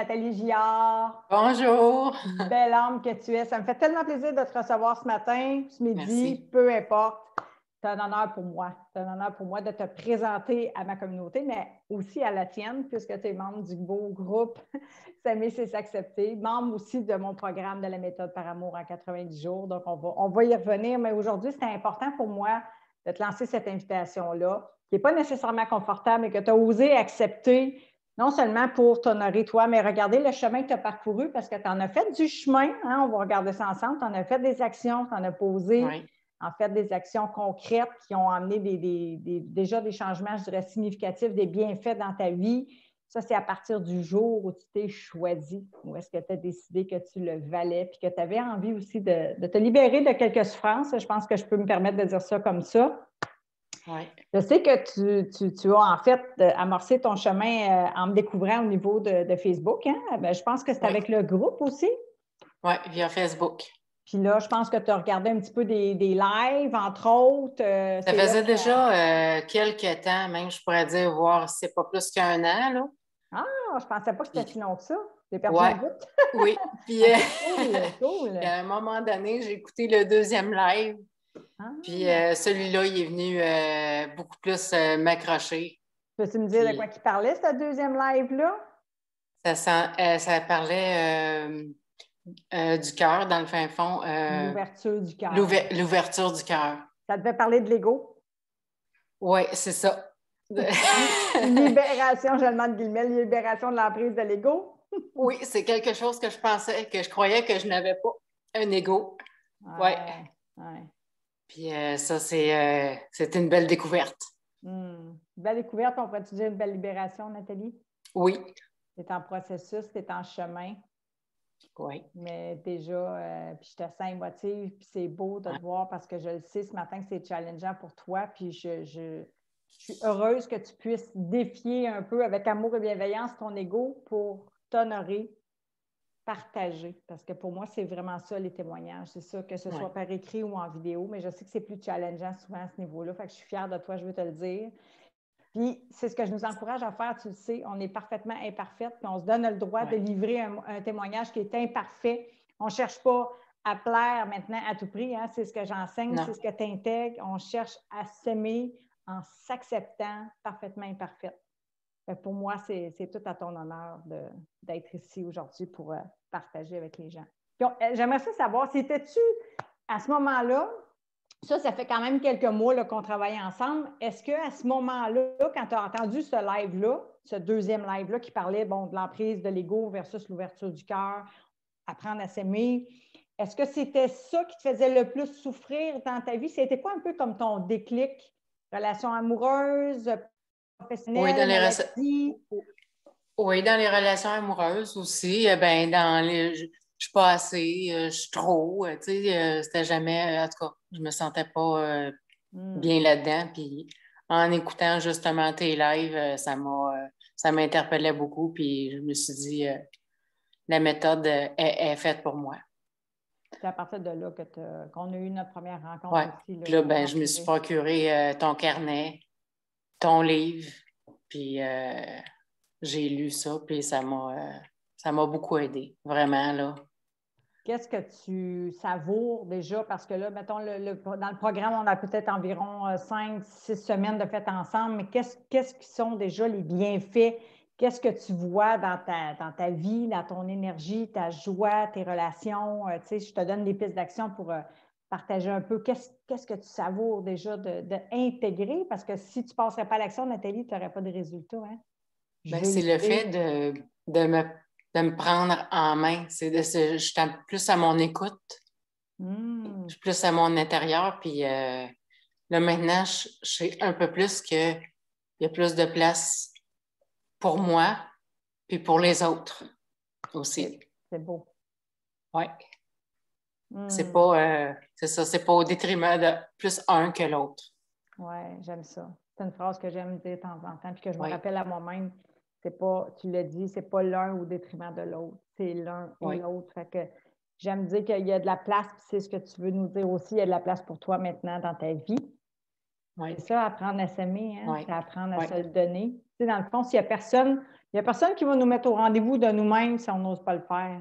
Nathalie Giard. Bonjour! Belle âme que tu es. Ça me fait tellement plaisir de te recevoir ce matin, ce midi, Merci. peu importe. C'est un honneur pour moi. C'est un honneur pour moi de te présenter à ma communauté, mais aussi à la tienne, puisque tu es membre du beau groupe S'aimer, c'est s'accepter, membre aussi de mon programme de la méthode par amour en 90 jours. Donc, on va y revenir, mais aujourd'hui, c'était important pour moi de te lancer cette invitation-là, qui n'est pas nécessairement confortable, mais que tu as osé accepter, non seulement pour t'honorer toi, mais regarder le chemin que tu as parcouru, parce que tu en as fait du chemin, hein, on va regarder ça ensemble, tu en as fait des actions, tu en as posé, Oui. en fait, des actions concrètes qui ont amené déjà des changements, je dirais, significatifs, des bienfaits dans ta vie. Ça, c'est à partir du jour où tu t'es choisi, où est-ce que tu as décidé que tu le valais, puis que tu avais envie aussi de te libérer de quelques souffrances. Je pense que je peux me permettre de dire ça comme ça. Oui. Je sais que tu as en fait amorcé ton chemin en me découvrant au niveau de Facebook. Hein? Ben, je pense que c'est avec le groupe aussi. Oui, via Facebook. Puis là, je pense que tu as regardé un petit peu des lives, entre autres. Ça faisait déjà quelques temps, même, je pourrais dire, voir si c'est pas plus qu'un an, là. Ah, je ne pensais pas que c'était si long que ça. J'ai perdu Ouais. un bout. Oui. Puis, Cool. à un moment donné, j'ai écouté le deuxième live. Ah. Puis celui-là, il est venu beaucoup plus m'accrocher. Peux-tu me dire de quoi il parlait, ce deuxième live-là? Ça parlait du cœur, dans le fin fond. L'ouverture du cœur. L'ouverture du cœur. Ça devait parler de l'ego? Oui, c'est ça. Libération, je le demande guillemets, libération de l'emprise de l'ego? Oui, c'est quelque chose que je pensais, que je croyais que je n'avais pas un ego. Oui. Ouais. Puis ça, c'est une belle découverte. Belle découverte, on pourrait-tu dire une belle libération, Nathalie? Oui. Tu es en processus, tu es en chemin. Oui. Mais déjà, puis je te sens émotive, puis c'est beau de te voir parce que je le sais ce matin que c'est challengeant pour toi, puis je suis heureuse que tu puisses défier un peu avec amour et bienveillance ton ego pour t'honorer, partager. Parce que pour moi, c'est vraiment ça, les témoignages. C'est ça, que ce soit par écrit ou en vidéo, mais je sais que c'est plus challengeant souvent à ce niveau-là. Fait que je suis fière de toi, je veux te le dire. Puis, c'est ce que je nous encourage à faire, tu le sais, on est parfaitement imparfaite, puis on se donne le droit de livrer un témoignage qui est imparfait. On ne cherche pas à plaire maintenant à tout prix, hein? C'est ce que j'enseigne, c'est ce que tu intègres. On cherche à s'aimer en s'acceptant parfaitement imparfaite. Pour moi, c'est tout à ton honneur d'être ici aujourd'hui pour partager avec les gens. J'aimerais ça savoir, c'était-tu à ce moment-là, ça fait quand même quelques mois qu'on travaille ensemble. Est-ce qu'à ce moment-là, quand tu as entendu ce live-là, ce deuxième live-là qui parlait de l'emprise de l'ego versus l'ouverture du cœur, apprendre à s'aimer, est-ce que c'était ça qui te faisait le plus souffrir dans ta vie? C'était quoi un peu comme ton déclic? Relation amoureuse, professionnelle, maladie? Oui, dans les relations amoureuses aussi. Je suis pas assez, je suis trop. C'était jamais, en tout cas, je me sentais pas bien là-dedans. Puis en écoutant justement tes lives, ça m'interpellait beaucoup. Puis je me suis dit, la méthode est faite pour moi. C'est à partir de là qu'on a eu notre première rencontre aussi. Puis là, je me suis procuré ton carnet, ton livre, puis j'ai lu ça, puis ça m'a beaucoup aidé, vraiment, là. Qu'est-ce que tu savoures déjà? Parce que là, mettons, dans le programme, on a peut-être environ 5-6 semaines de fête ensemble, mais qu'est-ce qui sont déjà les bienfaits? Qu'est-ce que tu vois dans ta vie, dans ton énergie, ta joie, tes relations? Je te donne des pistes d'action pour partager un peu. Qu'est-ce que tu savoures déjà d'intégrer? Parce que si tu ne passerais pas à l'action, Nathalie, tu n'aurais pas de résultat. Hein? C'est le fait de me prendre en main. Je suis plus à mon écoute. Je suis plus à mon intérieur. Puis là, maintenant, je sais un peu plus qu'il y a plus de place pour moi puis pour les autres aussi. C'est beau. Oui. C'est pas, c'est ça, c'est pas au détriment de plus un que l'autre. Oui, j'aime ça. C'est une phrase que j'aime dire de temps en temps, puis que je me rappelle à moi-même. C'est pas, tu l'as dit, c'est pas l'un au détriment de l'autre. C'est l'un et l'autre. Fait que j'aime dire qu'il y a de la place, puis c'est ce que tu veux nous dire aussi, il y a de la place pour toi maintenant dans ta vie. C'est ça, apprendre à s'aimer, hein? C'est apprendre à se le donner. Dans le fond, s'il n'y a personne Il n'y a personne qui va nous mettre au rendez-vous de nous-mêmes si on n'ose pas le faire.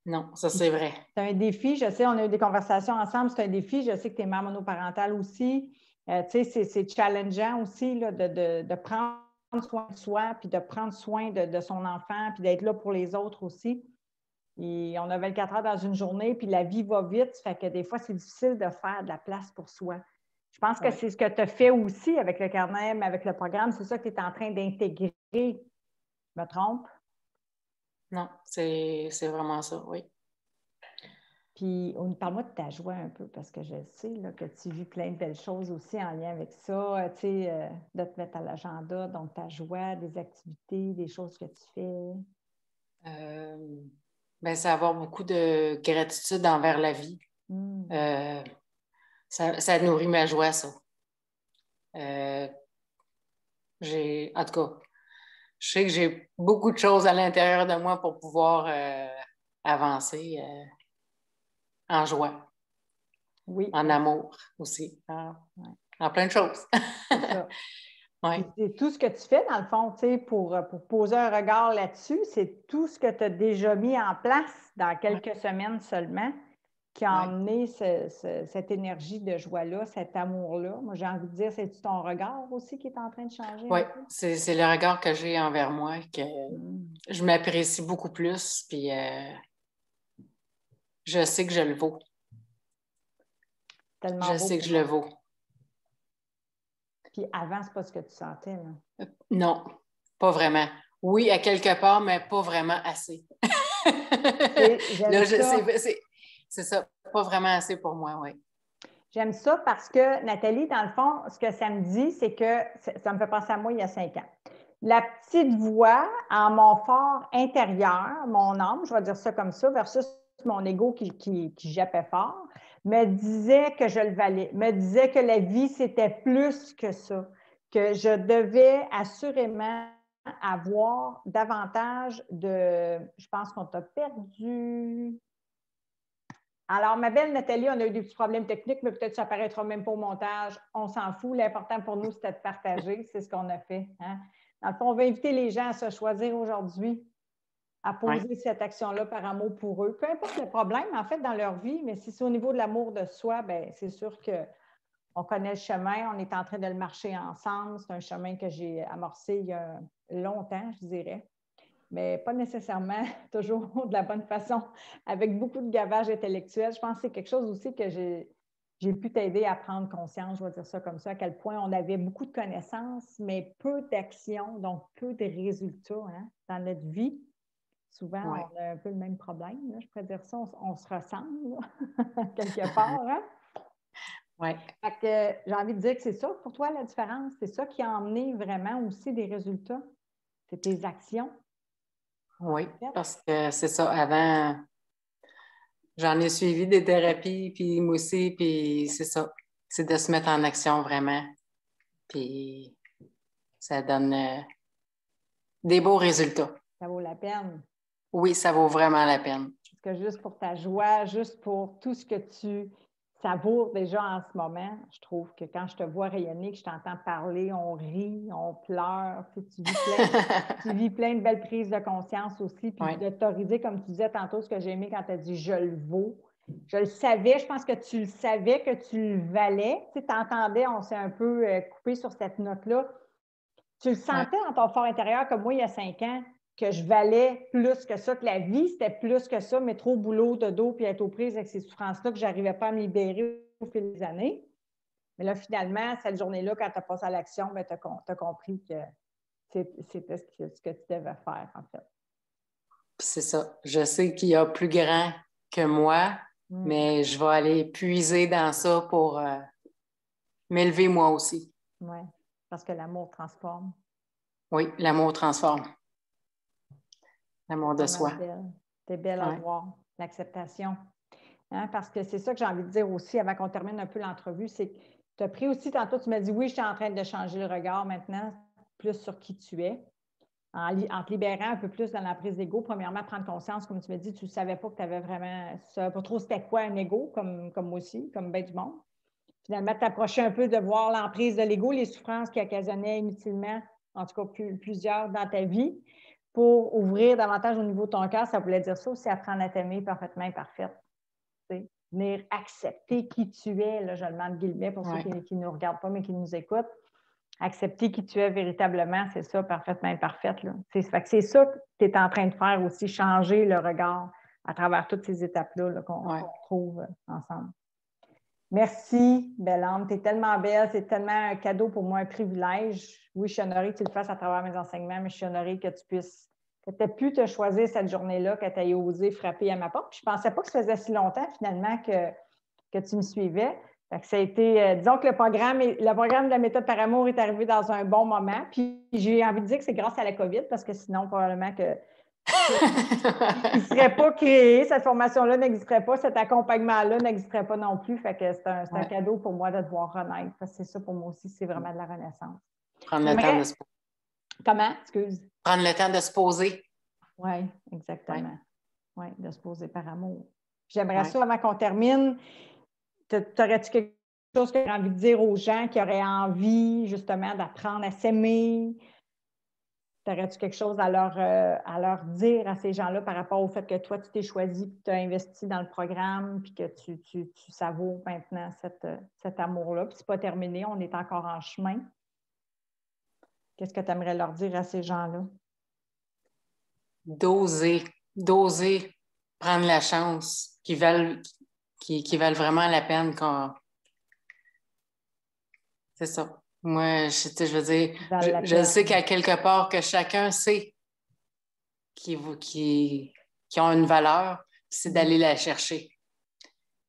Non, ça, c'est vrai. C'est un défi. Je sais, on a eu des conversations ensemble. C'est un défi. Je sais que tu es mère monoparentale aussi. Tu sais, c'est challengeant aussi là, de prendre soin de soi, puis de prendre soin de son enfant, puis d'être là pour les autres aussi. Et on a 24 heures dans une journée, puis la vie va vite. Ça fait que des fois, c'est difficile de faire de la place pour soi. Je pense que c'est ce que tu as fait aussi avec le carnet, mais avec le programme. C'est ça que tu es en train d'intégrer. Je me trompe? Non, c'est vraiment ça, oui. Puis, parle-moi de ta joie un peu, parce que je sais là, que tu vis plein de belles choses aussi en lien avec ça, tu sais, de te mettre à l'agenda, donc ta joie, des activités, des choses que tu fais. Ben, c'est avoir beaucoup de gratitude envers la vie. Ça nourrit ma joie, ça. En tout cas, je sais que j'ai beaucoup de choses à l'intérieur de moi pour pouvoir avancer en joie. Oui. En amour aussi. En plein de choses. C'est ça. Ouais. C'est tout ce que tu fais, dans le fond, tu sais, pour poser un regard là-dessus, c'est tout ce que tu as déjà mis en place dans quelques semaines seulement qui a emmené cette énergie de joie-là, cet amour-là. Moi, j'ai envie de dire, c'est ton regard aussi qui est en train de changer? Oui, c'est le regard que j'ai envers moi, que je m'apprécie beaucoup plus, puis je sais que je le vaux. Tellement je sais que je le vaux. Puis avant, c'est pas ce que tu sentais, là? Non, pas vraiment. Oui, à quelque part, mais pas vraiment assez. C'est ça, pas vraiment assez pour moi, oui. J'aime ça parce que, Nathalie, dans le fond, ce que ça me dit, c'est que ça me fait penser à moi il y a 5 ans. La petite voix en mon fort intérieur, mon âme, je vais dire ça comme ça, versus mon ego qui jappait fort, me disait que je le valais, me disait que la vie, c'était plus que ça, que je devais assurément avoir davantage de... Je pense qu'on t'a perdu... Alors, ma belle Nathalie, on a eu des petits problèmes techniques, mais peut-être que ça apparaîtra même pas au montage. On s'en fout. L'important pour nous, c'était de partager. C'est ce qu'on a fait. Hein? Dans le fond, on va inviter les gens à se choisir aujourd'hui, à poser cette action-là par amour pour eux. Peu importe le problème, en fait, dans leur vie, mais si c'est au niveau de l'amour de soi, bien, c'est sûr qu'on connaît le chemin. On est en train de le marcher ensemble. C'est un chemin que j'ai amorcé il y a longtemps, je dirais, mais pas nécessairement toujours de la bonne façon, avec beaucoup de gavage intellectuel. Je pense que c'est quelque chose aussi que j'ai pu t'aider à prendre conscience, je vais dire ça comme ça, à quel point on avait beaucoup de connaissances, mais peu d'actions, donc peu de résultats dans notre vie. Souvent, on a un peu le même problème, là, je pourrais dire ça, on se ressemble là, quelque part. Hein? Oui. Fait que j'ai envie de dire que c'est ça pour toi la différence, c'est ça qui a emmené vraiment aussi des résultats, c'est tes actions. Oui, parce que c'est ça. Avant, j'en ai suivi des thérapies, puis moi aussi, puis c'est ça. C'est de se mettre en action vraiment. Puis ça donne des beaux résultats. Ça vaut la peine. Oui, ça vaut vraiment la peine. Parce que juste pour ta joie, juste pour tout ce que tu savoures déjà en ce moment, je trouve que quand je te vois rayonner, que je t'entends parler, on rit, on pleure, tu vis plein de belles prises de conscience aussi, puis d'autoriser, comme tu disais tantôt, ce que j'ai aimé quand tu as dit « je le vaux ». Je le savais, je pense que tu le savais, que tu le valais. Tu t'entendais, on s'est un peu coupé sur cette note-là. Tu le sentais dans ton fort intérieur, comme moi, il y a 5 ans, que je valais plus que ça, que la vie, c'était plus que ça, mais trop boulot, de dos, puis être aux prises avec ces souffrances-là, que je n'arrivais pas à me libérer au fil des années. Mais là, finalement, cette journée-là, quand tu as passé à l'action, tu as compris que c'était ce que tu devais faire, en fait. Puis c'est ça. Je sais qu'il y a plus grand que moi, mais je vais aller puiser dans ça pour m'élever moi aussi. Oui, parce que l'amour transforme. Oui, l'amour transforme. L'amour de soi. C'est belle à voir, l'acceptation. Hein, parce que c'est ça que j'ai envie de dire aussi avant qu'on termine un peu l'entrevue, c'est que tu as pris aussi, tantôt tu m'as dit oui, je suis en train de changer le regard maintenant, plus sur qui tu es, en te libérant un peu plus dans la prise d'ego. Premièrement, prendre conscience, comme tu m'as dit, tu ne savais pas que tu avais vraiment, tu ne savais pas trop c'était quoi un ego, comme moi aussi, comme bien du monde. Finalement, t'approcher un peu de voir l'emprise de l'ego, les souffrances qui occasionnaient inutilement, en tout cas plusieurs dans ta vie. pour ouvrir davantage au niveau de ton cœur, ça voulait dire ça aussi, apprendre à t'aimer parfaitement imparfaite. Venir accepter qui tu es, là, je le mets entre guillemets pour ceux qui ne nous regardent pas, mais qui nous écoutent. Accepter qui tu es véritablement, c'est ça, parfaitement imparfaite. Là. C'est ça que tu es en train de faire aussi, changer le regard à travers toutes ces étapes-là là, qu'on trouve ensemble. Merci, belle âme. Tu es tellement belle, c'est tellement un cadeau pour moi, un privilège. Oui, je suis honorée que tu le fasses à travers mes enseignements, mais je suis honorée que tu aies pu te choisir cette journée-là, que tu aies osé frapper à ma porte. Puis je ne pensais pas que ça faisait si longtemps, finalement, que tu me suivais. Fait que ça a été, disons que le programme de la méthode par amour est arrivé dans un bon moment. Puis j'ai envie de dire que c'est grâce à la COVID, parce que sinon, probablement que il ne serait pas créé, cette formation-là n'existerait pas, cet accompagnement-là n'existerait pas non plus. Fait que c'est un cadeau pour moi de te voir renaître. C'est ça pour moi aussi, c'est vraiment de la renaissance. Prendre le temps de se poser. Comment? Excuse. Prendre le temps de se poser. Oui, exactement. Oui, de se poser par amour. J'aimerais ça, avant qu'on termine, t'aurais-tu quelque chose que tu as envie de dire aux gens qui auraient envie, justement, d'apprendre à s'aimer? T'aurais-tu quelque chose à leur dire à ces gens-là par rapport au fait que toi, tu t'es choisi, que tu as investi dans le programme, puis que tu savoures maintenant cet amour-là? Puis c'est pas terminé, on est encore en chemin. Qu'est-ce que tu aimerais leur dire à ces gens-là? D'oser prendre la chance qui valent vraiment la peine. C'est ça. Moi, je veux dire, je sais qu'à quelque part que chacun sait qui ont une valeur, c'est d'aller la chercher.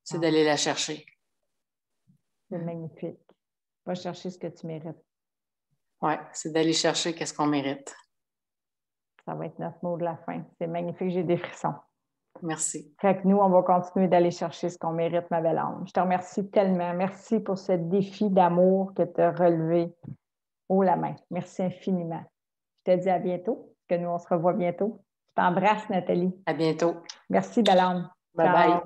C'est d'aller la chercher. C'est magnifique. Va chercher ce que tu mérites. Oui, c'est d'aller chercher qu'est-ce qu'on mérite. Ça va être notre mot de la fin. C'est magnifique, j'ai des frissons. Merci. Fait que nous, on va continuer d'aller chercher ce qu'on mérite, ma belle âme. Je te remercie tellement. Merci pour ce défi d'amour que tu as relevé haut la main. Merci infiniment. Je te dis à bientôt, que nous, on se revoit bientôt. Je t'embrasse, Nathalie. À bientôt. Merci, belle âme. Bye bye.